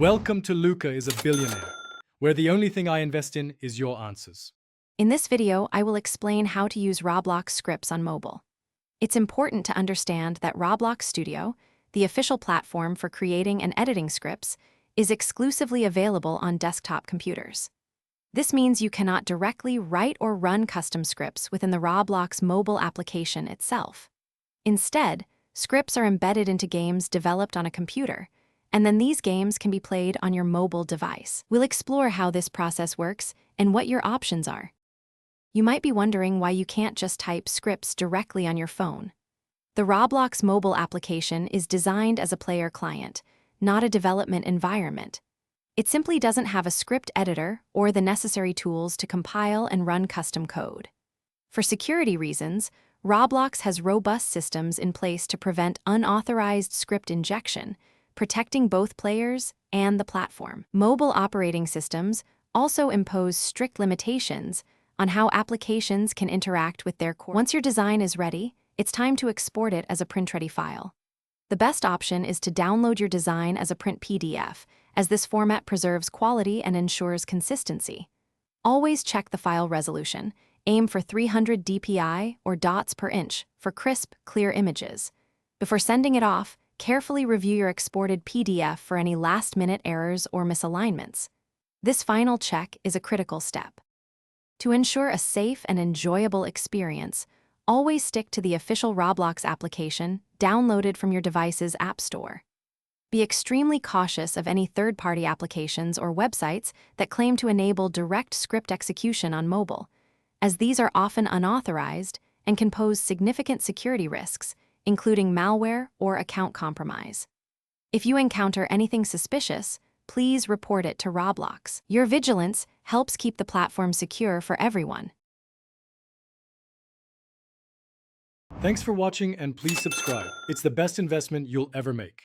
Welcome to Luca is a Billionaire, where the only thing I invest in is your answers. In this video, I will explain how to use Roblox scripts on mobile. It's important to understand that Roblox Studio, the official platform for creating and editing scripts, is exclusively available on desktop computers. This means you cannot directly write or run custom scripts within the Roblox mobile application itself. Instead, scripts are embedded into games developed on a computer, and then these games can be played on your mobile device. We'll explore how this process works and what your options are. You might be wondering why you can't just type scripts directly on your phone. The Roblox mobile application is designed as a player client, not a development environment. It simply doesn't have a script editor or the necessary tools to compile and run custom code. For security reasons, Roblox has robust systems in place to prevent unauthorized script injection, protecting both players and the platform. Mobile operating systems also impose strict limitations on how applications can interact with their core. Once your design is ready, it's time to export it as a print-ready file. The best option is to download your design as a print PDF, as this format preserves quality and ensures consistency. Always check the file resolution. Aim for 300 dpi or dots per inch for crisp, clear images. Before sending it off, carefully review your exported PDF for any last-minute errors or misalignments. This final check is a critical step. To ensure a safe and enjoyable experience, always stick to the official Roblox application downloaded from your device's app store. Be extremely cautious of any third-party applications or websites that claim to enable direct script execution on mobile, as these are often unauthorized and can pose significant security risks, including malware or account compromise. If you encounter anything suspicious, please report it to Roblox. Your vigilance helps keep the platform secure for everyone. Thanks for watching and please subscribe. It's the best investment you'll ever make.